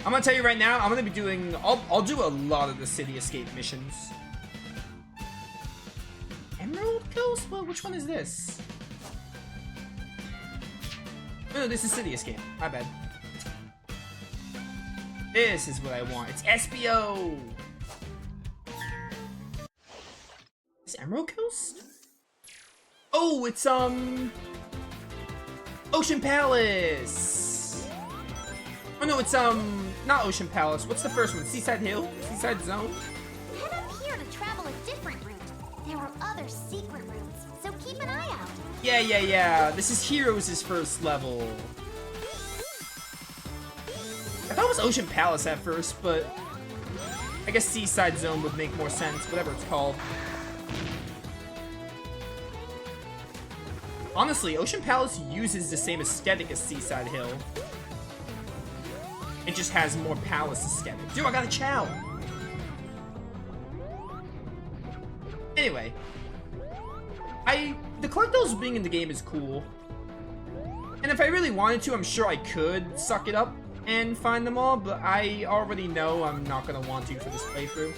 I'm gonna tell you right now, I'm gonna be doing, I'll do a lot of the City Escape missions. Emerald Coast? Well, which one is this? No, this is City Escape. My bad. This is what I want. It's SBO! Is Emerald Coast? Oh, it's, Ocean Palace! Oh no, it's, not Ocean Palace. What's the first one? Seaside Hill? Seaside Zone? Head up here to travel a different route. There are other secret routes, so keep an eye out. Yeah. This is Heroes' first level. I thought it was Ocean Palace at first, but I guess Seaside Zone would make more sense, whatever it's called. Honestly, Ocean Palace uses the same aesthetic as Seaside Hill. It just has more palace aesthetic. Dude, I got a Chow! Anyway. The collectibles being in the game is cool. And if I really wanted to, I'm sure I could suck it up and find them all, but I already know I'm not gonna want to for this playthrough.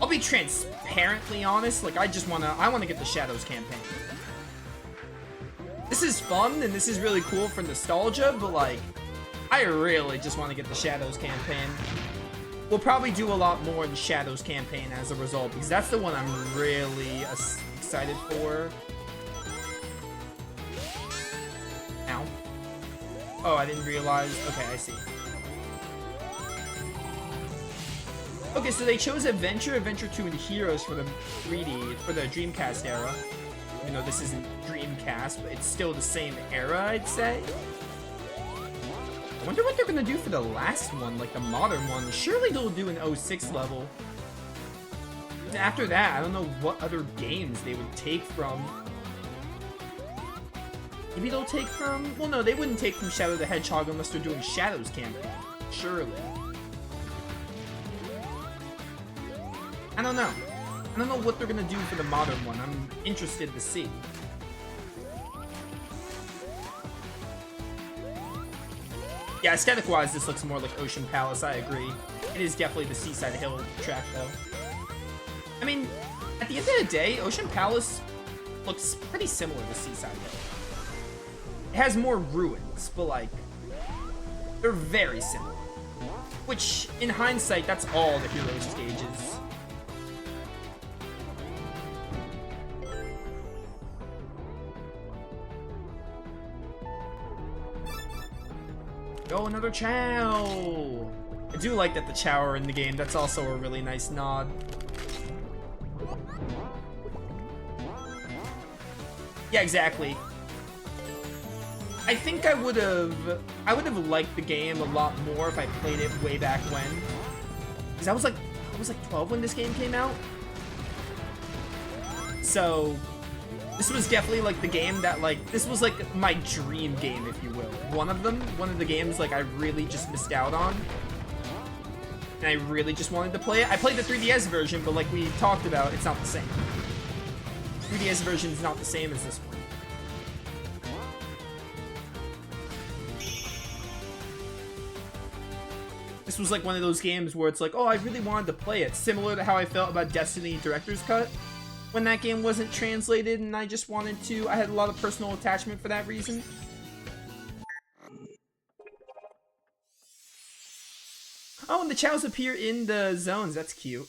I'll be transparently honest, like I wanna get the Shadows campaign. This is fun and this is really cool for nostalgia, but like, I really just want to get the Shadows campaign. We'll probably do a lot more in Shadows campaign as a result, because that's the one I'm really excited for. Ow. Oh, I didn't realize. Okay, I see. Okay, so they chose Adventure, Adventure 2, and Heroes for the 3D, for the Dreamcast era. Even though this isn't Dreamcast, but it's still the same era, I'd say. I wonder what they're gonna do for the last one, like the modern one. Surely they'll do an 06 level. And after that, I don't know what other games they would take from. Maybe they'll take from... Well, no, they wouldn't take from Shadow the Hedgehog unless they're doing Shadows campaign. Surely. I don't know. I don't know what they're gonna do for the modern one. I'm interested to see. Yeah, aesthetic-wise, this looks more like Ocean Palace, I agree. It is definitely the Seaside Hill track, though. I mean, at the end of the day, Ocean Palace looks pretty similar to Seaside Hill. It has more ruins, but, like, they're very similar. Which, in hindsight, that's all the Heroes stages. Oh, another Chow! I do like that the Chow are in the game. That's also a really nice nod. Yeah, exactly. I think I would have liked the game a lot more if I played it way back when. Because I was like 12 when this game came out. So this was definitely like the game that this was like my dream game, if you will. One of the games like I really just missed out on. And I really just wanted to play it. I played the 3DS version, but like we talked about, it's not the same. 3DS version is not the same as this one. This was like one of those games where it's like, oh, I really wanted to play it. Similar to how I felt about Destiny Director's Cut. When that game wasn't translated and I just wanted to, I had a lot of personal attachment for that reason. Oh, and the Chows appear in the zones. That's cute.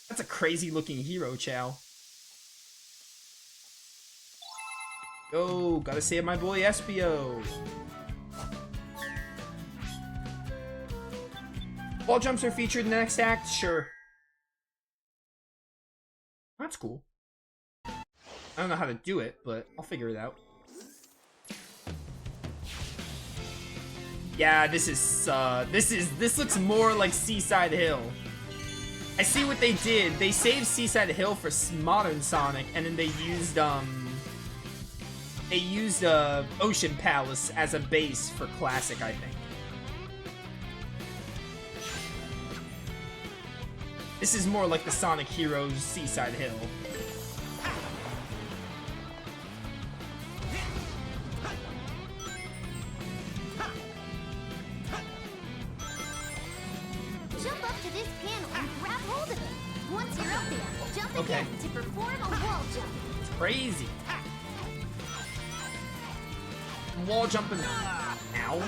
That's a crazy looking hero Chow. Oh, gotta save my boy SBO. Wall jumps are featured in the next act? Sure. That's cool. I don't know how to do it, but I'll figure it out. Yeah, this looks more like Seaside Hill. I see what they did. They saved Seaside Hill for modern Sonic, and then they used Ocean Palace as a base for classic, I think. This is more like the Sonic Heroes Seaside Hill. Okay. Begin to perform a wall jump. It's crazy. Wall jumping. Ow.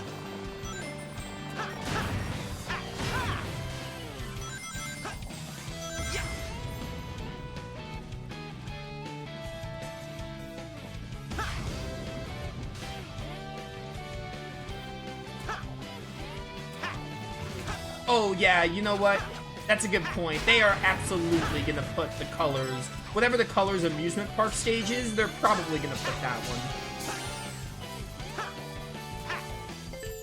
Oh yeah, you know what? That's a good point. They are absolutely gonna put the colors, whatever the colors amusement park stage is, they're probably gonna put that one.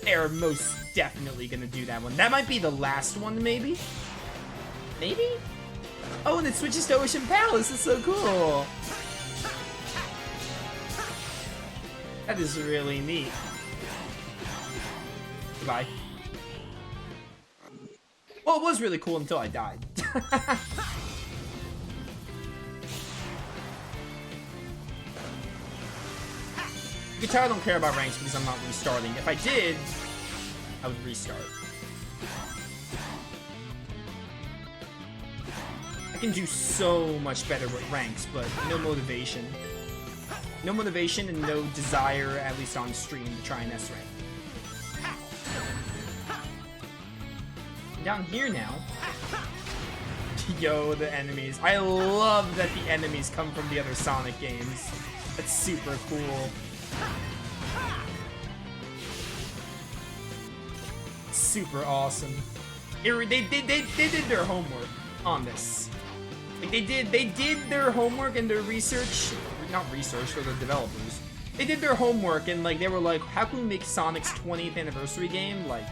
They're most definitely gonna do that one. That might be the last one, maybe? Maybe? Oh, and it switches to Ocean Palace. It's so cool. That is really neat. Goodbye. Well, it was really cool until I died. You can tell I don't care about ranks because I'm not restarting. If I did, I would restart. I can do so much better with ranks, but no motivation. No motivation and no desire, at least on stream, to try an S rank. Down here now. Yo, the enemies. I love that the enemies come from the other Sonic games. That's super cool. Super awesome. They did their homework on this. Like they did their homework and their research. Not research, for the developers. They did their homework and like they were like, how can we make Sonic's 20th anniversary game like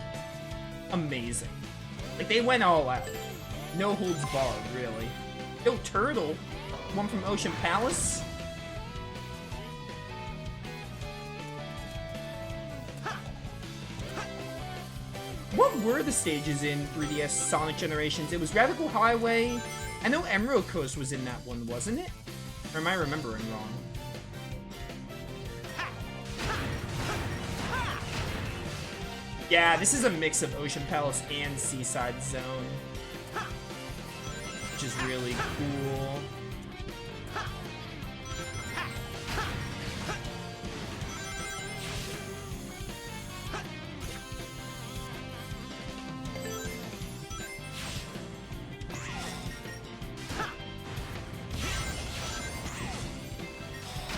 amazing? Like they went all out. No holds barred, really. Yo, Turtle. One from Ocean Palace. What were the stages in 3DS Sonic Generations? It was Radical Highway. I know Emerald Coast was in that one, wasn't it? Or am I remembering wrong? Yeah, this is a mix of Ocean Palace and Seaside Zone. Which is really cool.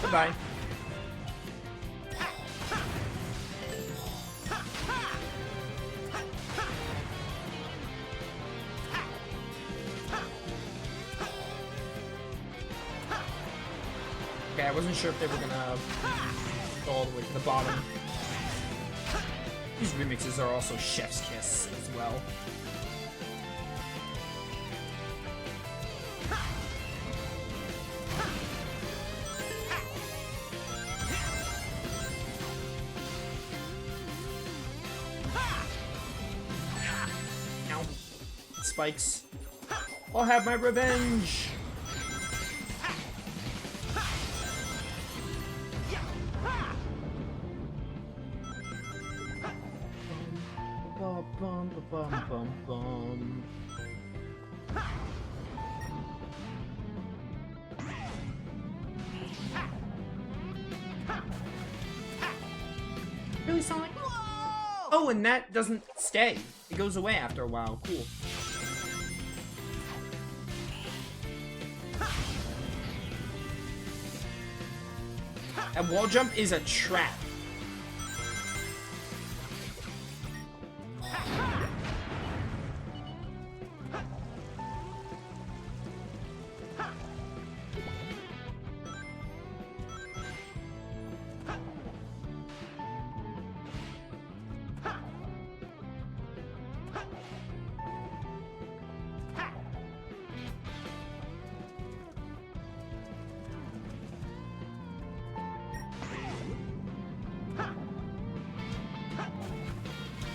Goodbye. Okay, I wasn't sure if they were gonna go all the way to the bottom. These remixes are also Chef's Kiss as well. Ow. Spikes. I'll have my revenge! Bum, bum, bum, bum. Really, Sonic? Whoa! Oh, and that doesn't stay. It goes away after a while. Cool. That wall jump is a trap.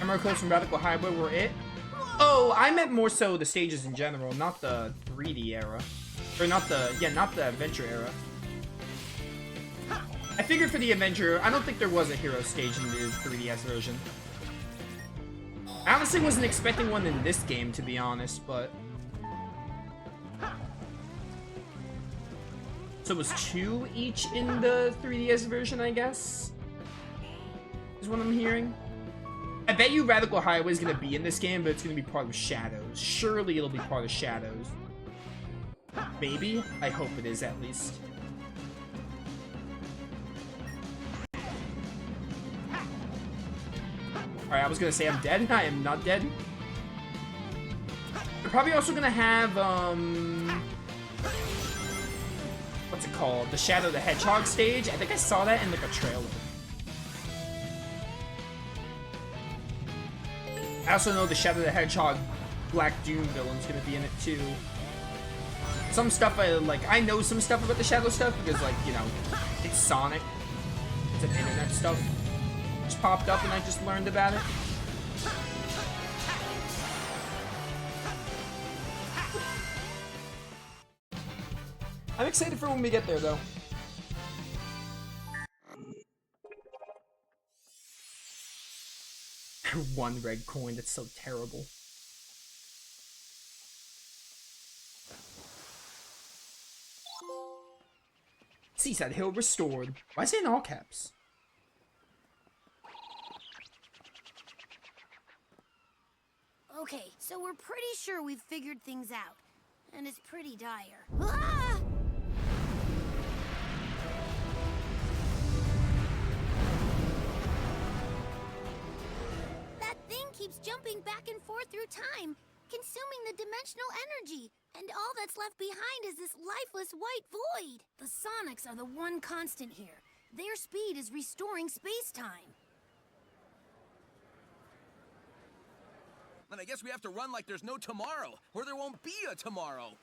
Emerald Coast and Radical Highway were it? Oh, I meant more so the stages in general, not the 3D era. Or not the, yeah, not the Adventure era. I figured for the Adventure, I don't think there was a hero stage in the 3DS version. I honestly wasn't expecting one in this game, to be honest, but... So it was 2 each in the 3DS version, I guess? Is what I'm hearing. I bet you Radical Highway is going to be in this game, but it's going to be part of Shadows. Surely it'll be part of Shadows. Maybe? I hope it is, at least. Alright, I was going to say I'm dead. I am not dead. They're probably also going to have, what's it called? The Shadow the Hedgehog stage. I think I saw that in, like, a trailer. I also know the Shadow the Hedgehog Black Doom villain's gonna be in it too. Some stuff I know some stuff about the Shadow stuff because, like, you know, it's Sonic. It's an internet stuff. Just popped up and I just learned about it. I'm excited for when we get there, though. One red coin, that's so terrible. Seaside Hill restored. Why is it in all caps? Okay, so we're pretty sure we've figured things out. And it's pretty dire. Ah! That thing keeps jumping back and forth through time, consuming the dimensional energy. And all that's left behind is this lifeless white void. The Sonics are the one constant here. Their speed is restoring space-time. Then I guess we have to run like there's no tomorrow, or there won't be a tomorrow.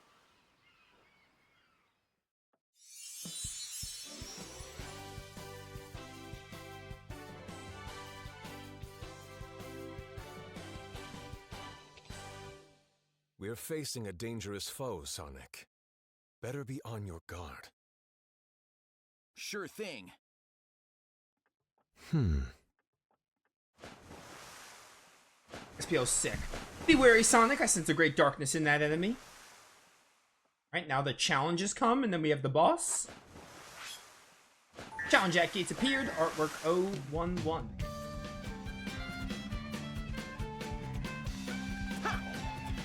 We're facing a dangerous foe, Sonic. Better be on your guard. Sure thing. SPO's sick. Be wary, Sonic. I sense a great darkness in that enemy. Right, now the challenges come, and then we have the boss. Challenge at gates appeared. Artwork 011.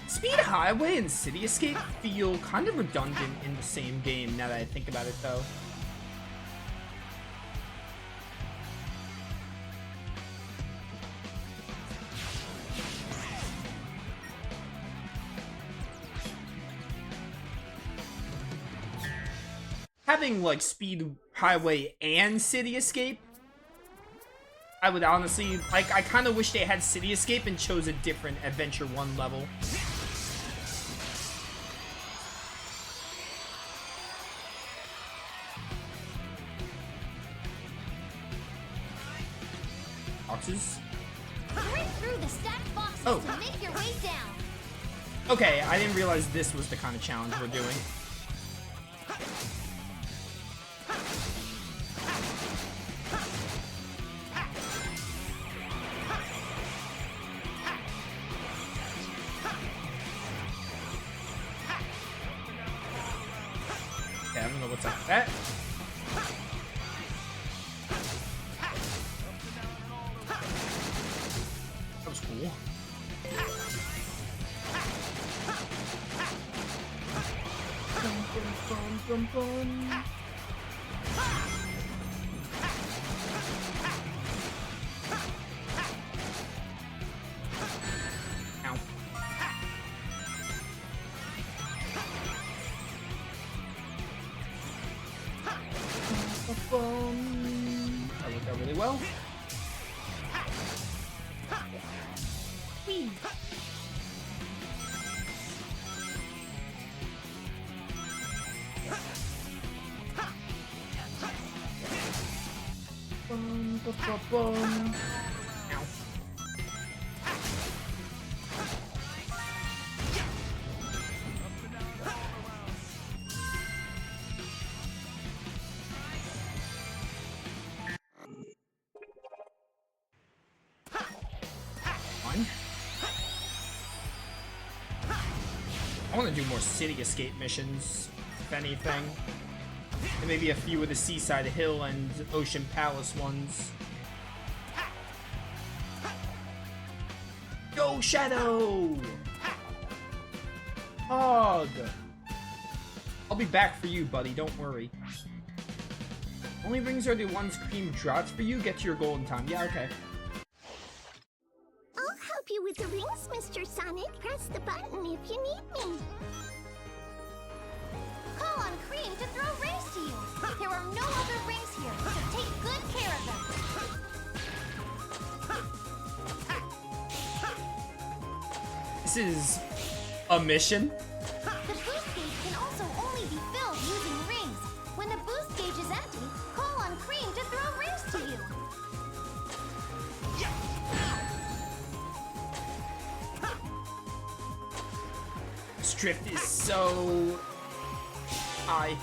Speed Highway and City Escape feel kind of redundant in the same game, now that I think about it, though. Having, like, Speed Highway and City Escape, I would honestly, like, I kind of wish they had City Escape and chose a different Adventure 1 level. Boxes? Break through the stacked boxes to make your way down. Okay, I didn't realize this was the kind of challenge we're doing. Okay, I don't know what's up with that. That was cool. Bum, bum, bum. Ow. That worked out really well. Whee. Bum, bum, bum, bum. Ow. Fine. I want to do more City Escape missions, if anything. And maybe a few of the Seaside Hill and Ocean Palace ones. Go Shadow! Hog! I'll be back for you, buddy, don't worry. Only rings are the ones Cream drops for you. Get to your goal in time. Yeah, okay. I'll help you with the rings, Mr. Sonic. Press the button if you need me. Call on Cream to throw rings to you. There are no other rings here, so take good care of them. This is a mission? The boost gauge can also only be filled using rings. When the boost gauge is empty, call on Cream to throw rings to you. This drift is so high.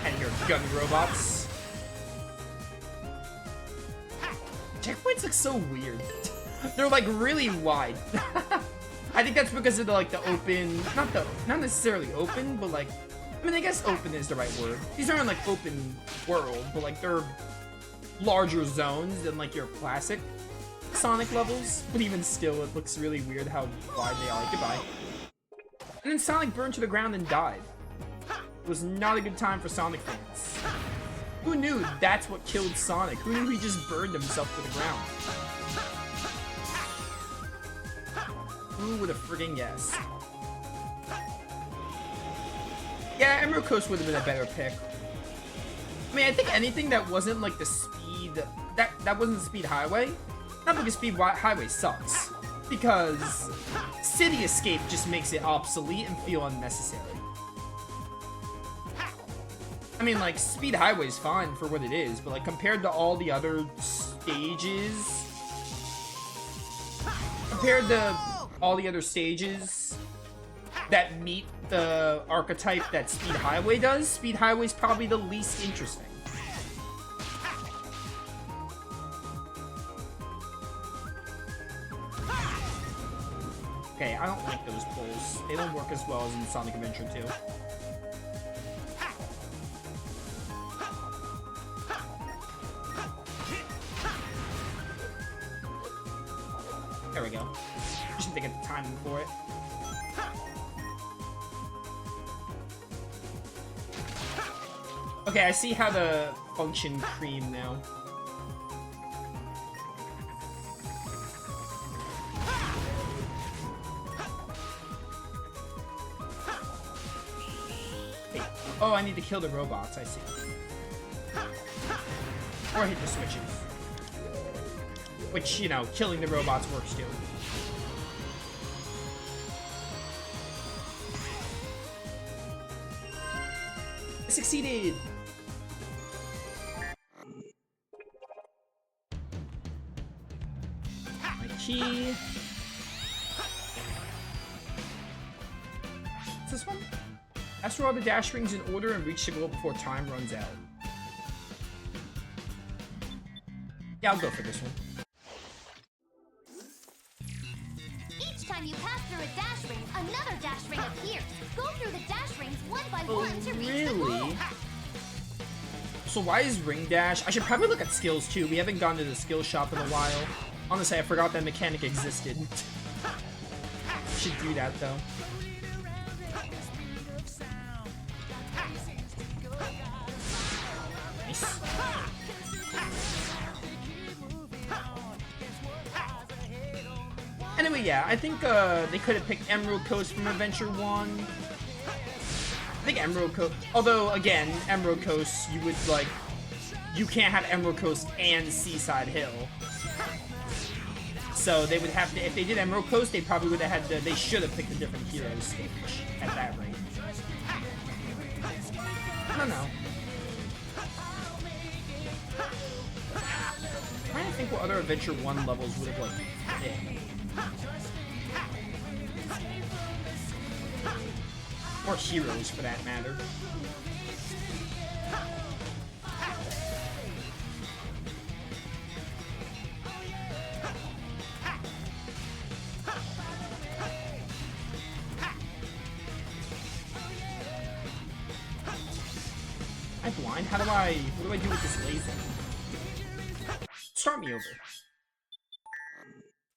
And your gun robots. Checkpoints look so weird. They're like really wide. I think that's because of the like the open, not necessarily open, but like, I mean, I guess open is the right word. These aren't like open world, but like they're larger zones than like your classic Sonic levels. But even still, it looks really weird how wide they are. Goodbye. And then Sonic burned to the ground and died. It was not a good time for Sonic fans. Who knew that's what killed Sonic? Who knew he just burned himself to the ground? Who would have friggin' guessed? Yeah, Emerald Coast would have been a better pick. I mean, I think anything that wasn't like the speed... That wasn't the Speed Highway. Not because Speed Highway sucks. Because City Escape just makes it obsolete and feel unnecessary. I mean, like, Speed Highway's fine for what it is, but, like, compared to all the other stages... Compared to all the other stages that meet the archetype that Speed Highway does, Speed Highway's probably the least interesting. Okay, I don't like those pulls. They don't work as well as in Sonic Adventure 2. There we go. Just need to get the timing for it. Okay, I see how to function Cream now. Wait. Oh, I need to kill the robots, I see. Or hit the switches. Which, you know, killing the robots works too. I succeeded! My key. What's this one? Ask for all the dash rings in order and reach the goal before time runs out. Yeah, I'll go for this one. Each time you pass through a dash ring, another dash ring appears. Go through the dash rings one by one to reach the goal. Really? So why is Ring Dash? I should probably look at skills too. We haven't gone to the skill shop in a while. Honestly, I forgot that mechanic existed. Should do that though. Nice. Anyway, yeah, I think they could have picked Emerald Coast from Adventure 1. I think Emerald Coast, although again, Emerald Coast, you would like, you can't have Emerald Coast and Seaside Hill. So they would have to, if they did Emerald Coast, they probably would have had to, they should have picked a different hero stage at that rate. I don't know. I'm trying to think think what other Adventure 1 levels would have, like, fit. Or heroes, for that matter. I'm blind? What do I do with this laser? Start me over.